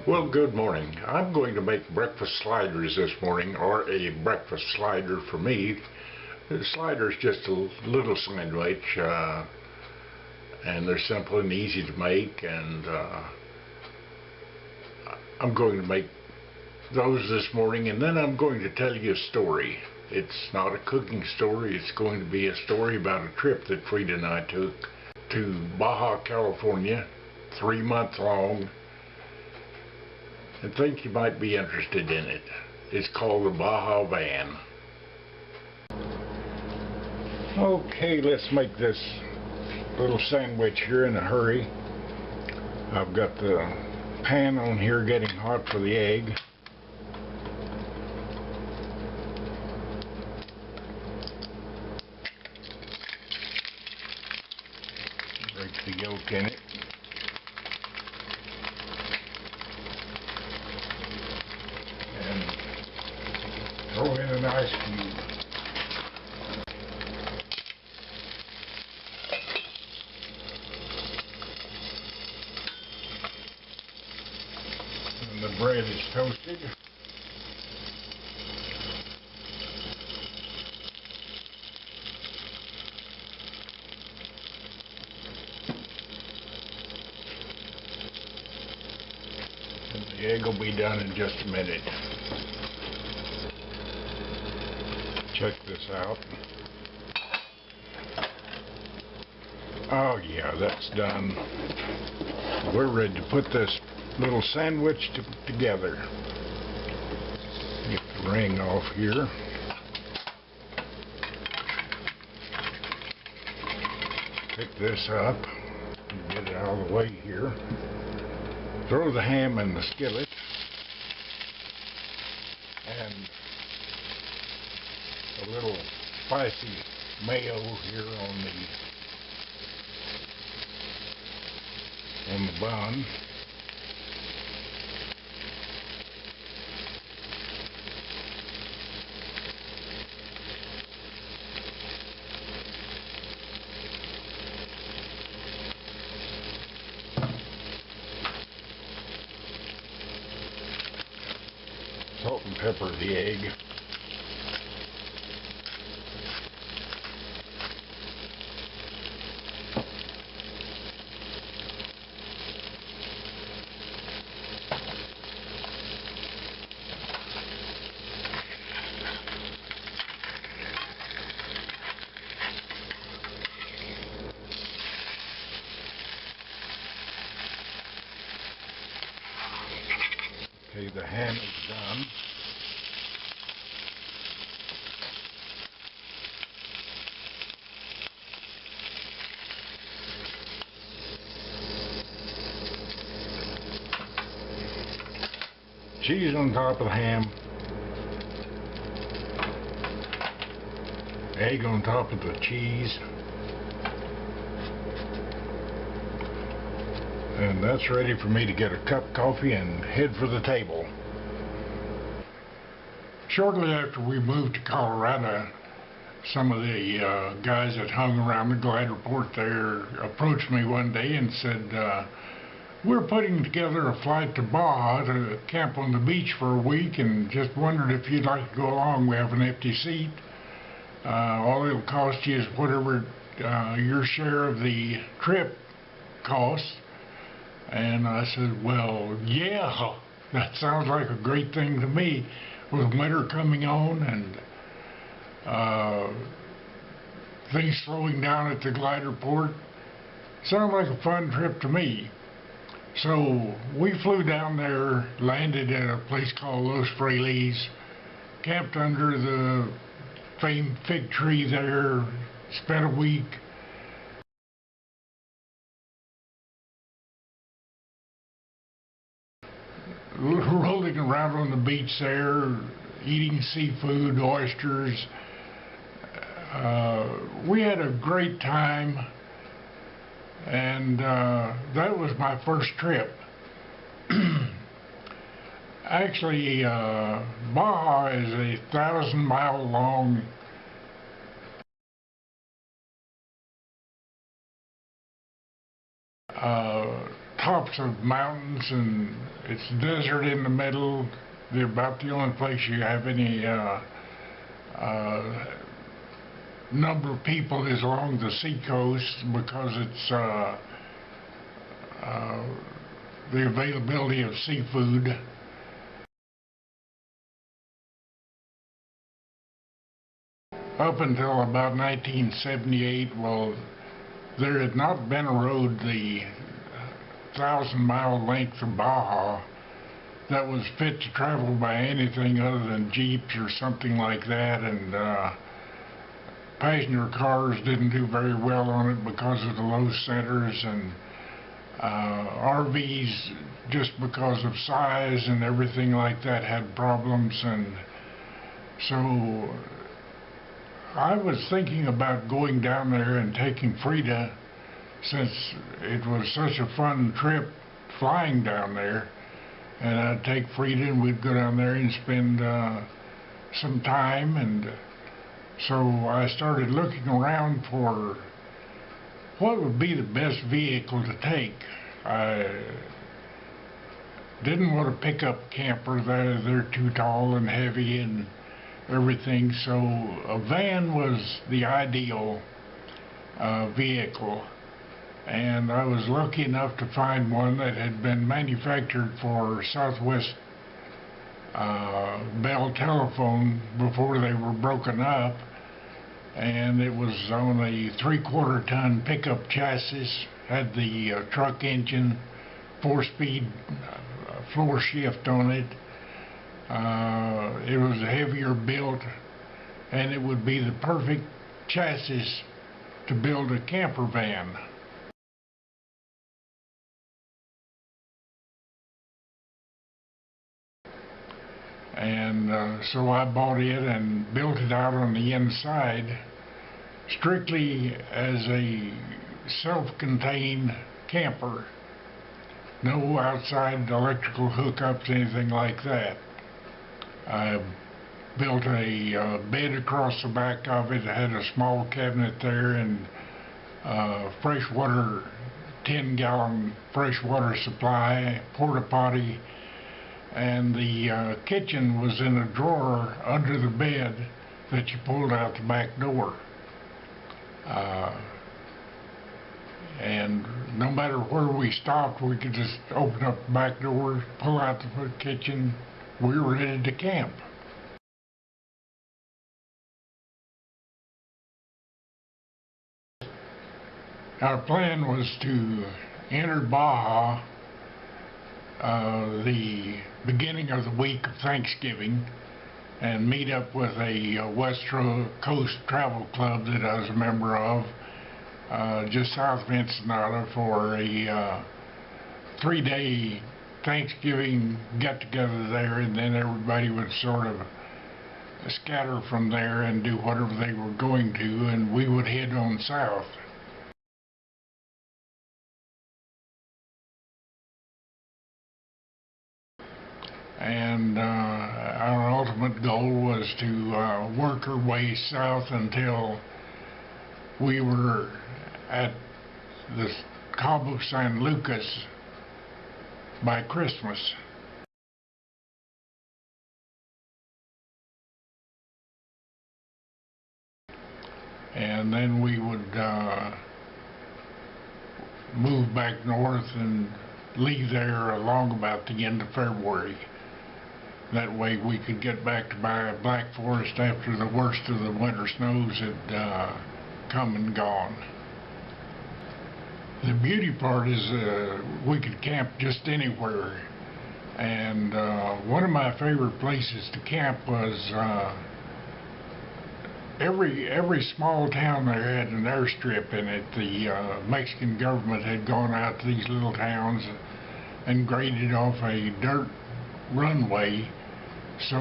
Well, good morning. I'm going to make breakfast sliders this morning, or a breakfast slider for me. The slider is just a little sandwich, and they're simple and easy to make, and I'm going to make those this morning, and then I'm going to tell you a story. It's not a cooking story. It's going to be a story about a trip that Frida and I took to Baja, California, 3 months long. I think you might be interested in it. It's called the Baja Van. Okay, let's make this little sandwich here in a hurry. I've got the pan on here getting hot for the egg. Break the yolk in it. Throw in an ice cube. And the bread is toasted. And the egg will be done in just a minute. Check this out. Oh yeah, that's done. We're ready to put this little sandwich together. Get the ring off here. Pick this up and get it out of the way here. Throw the ham in the skillet and a little spicy mayo here on the bun. Salt and pepper the egg. Okay, the ham is done. Cheese on top of the ham. Egg on top of the cheese. And that's ready for me to get a cup of coffee and head for the table. Shortly after we moved to Colorado, some of the guys that hung around the glider port there approached me one day and said, we're putting together a flight to Baja to camp on the beach for a week and just wondered if you'd like to go along. We have an empty seat. All it'll cost you is whatever your share of the trip costs. And I said, well, yeah, that sounds like a great thing to me. With winter coming on and things slowing down at the glider port, sounded like a fun trip to me. So we flew down there, landed at a place called Los Frailes, camped under the famed fig tree there, spent a week. Rolling around on the beach there, eating seafood, oysters. We had a great time, and that was my first trip. Actually, Baja is a 1,000-mile long tops of mountains, and it's desert in the middle. They're about the only place you have any number of people is along the seacoast, because it's the availability of seafood. Up until about 1978, well, there had not been a road the 1,000-mile length of Baja that was fit to travel by anything other than Jeeps or something like that, and passenger cars didn't do very well on it because of the low centers, and RVs, just because of size and everything like that, had problems. And so I was thinking about going down there and taking Frida, since it was such a fun trip flying down there, and I'd take Frida and we'd go down there and spend some time. And so I started looking around for what would be the best vehicle to take. I didn't want a pickup camper. They're too tall and heavy and everything, so a van was the ideal vehicle. And I was lucky enough to find one that had been manufactured for Southwest Bell Telephone before they were broken up, and it was on a 3/4 ton pickup chassis, had the truck engine, 4-speed floor shift on it. It was heavier built, and it would be the perfect chassis to build a camper van. And so I bought it and built it out on the inside, strictly as a self-contained camper. No outside electrical hookups, anything like that. I built a bed across the back of it. I had a small cabinet there, and freshwater, 10-gallon freshwater supply, porta potty, and the kitchen was in a drawer under the bed that you pulled out the back door. And no matter where we stopped, we could just open up the back door, pull out the kitchen. We were ready to camp. Our plan was to enter Baja the beginning of the week of Thanksgiving and meet up with a West Coast Travel Club that I was a member of, just south of Ensenada, for a 3-day Thanksgiving get-together there, and then everybody would sort of scatter from there and do whatever they were going to, and we would head on south. And our ultimate goal was to work our way south until we were at the Cabo San Lucas by Christmas. And then we would move back north and leave there along about the end of February. That way we could get back to Black Forest after the worst of the winter snows had come and gone. The beauty part is we could camp just anywhere, and one of my favorite places to camp was every small town there had an airstrip in it. The Mexican government had gone out to these little towns and graded off a dirt runway, so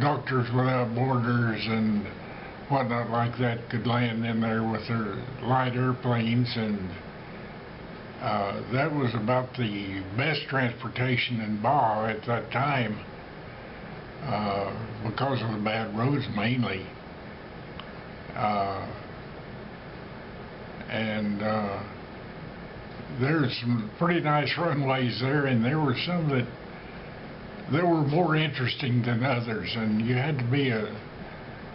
Doctors Without Borders and whatnot like that could land in there with their light airplanes, and that was about the best transportation in Baja at that time, because of the bad roads mainly. there's some pretty nice runways there, and there were some that were more interesting than others, and you had to be a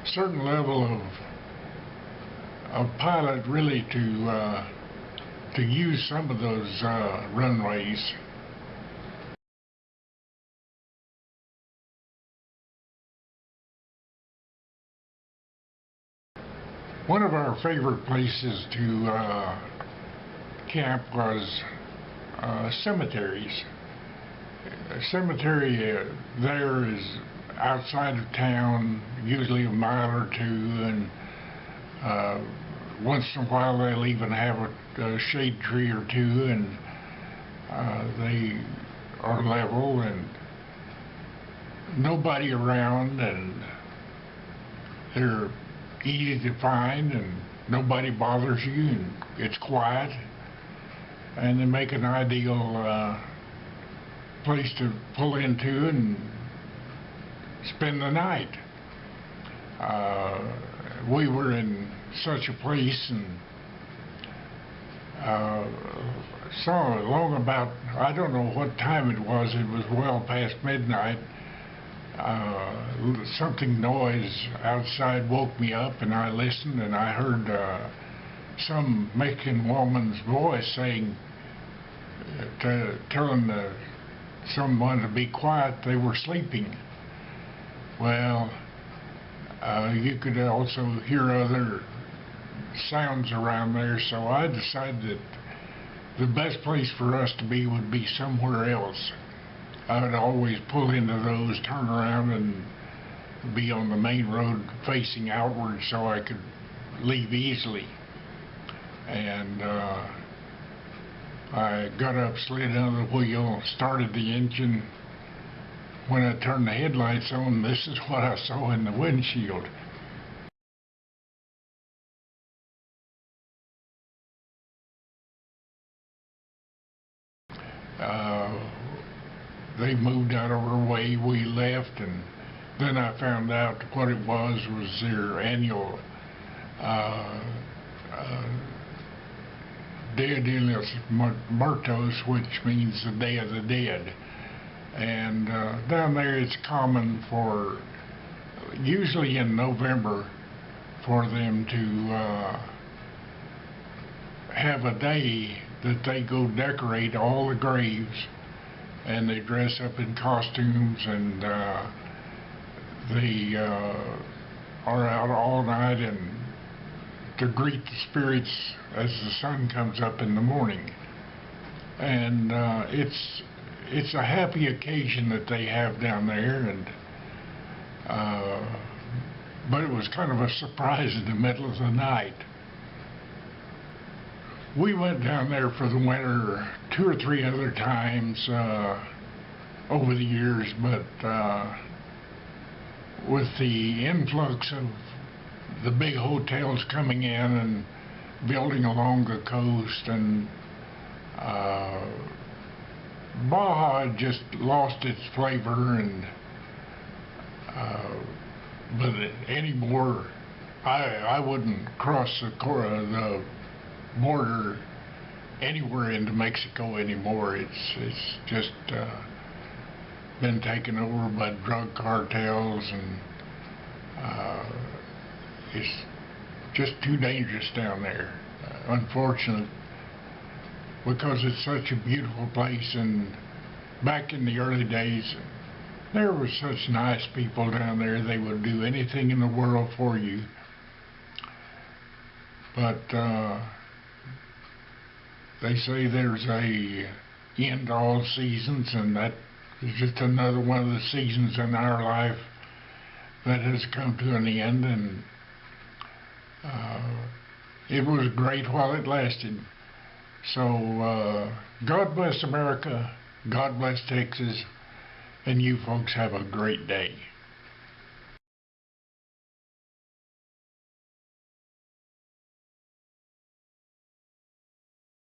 certain level of pilot really to use some of those runways. One of our favorite places to camp was cemeteries. A cemetery there is outside of town, usually a mile or two, and once in a while they'll even have a shade tree or two, and they are level and nobody around, and they're easy to find, and nobody bothers you, and it's quiet, and they make an ideal place to pull into and spend the night. We were in such a place, and saw along about, I don't know what time it was well past midnight. Something noise outside woke me up, and I listened, and I heard some Mexican woman's voice saying, telling someone to be quiet. They were sleeping. Well, you could also hear other sounds around there, so I decided that the best place for us to be would be somewhere else. I would always pull into those, turn around, and be on the main road facing outward so I could leave easily. And I got up, slid under the wheel, started the engine. When I turned the headlights on, this is what I saw in the windshield. They moved out of our way, we left, and then I found out what it was their annual Dia de los Muertos, which means the Day of the Dead. And down there it's common for, usually in November, for them to have a day that they go decorate all the graves, and they dress up in costumes, and they are out all night and to greet the spirits as the sun comes up in the morning. And it's a happy occasion that they have down there, and but it was kind of a surprise in the middle of the night. We went down there for the winter 2 or 3 other times over the years, but with the influx of the big hotels coming in and building along the coast, and Baja just lost its flavor, and but anymore, I wouldn't cross the border anywhere into Mexico anymore. It's just been taken over by drug cartels, and it's just too dangerous down there. Unfortunate, because it's such a beautiful place, and back in the early days, there were such nice people down there. They would do anything in the world for you. But they say there's a end to all seasons, and that is just another one of the seasons in our life that has come to an end, and it was great while it lasted. So God bless America, God bless Texas, and you folks have a great day.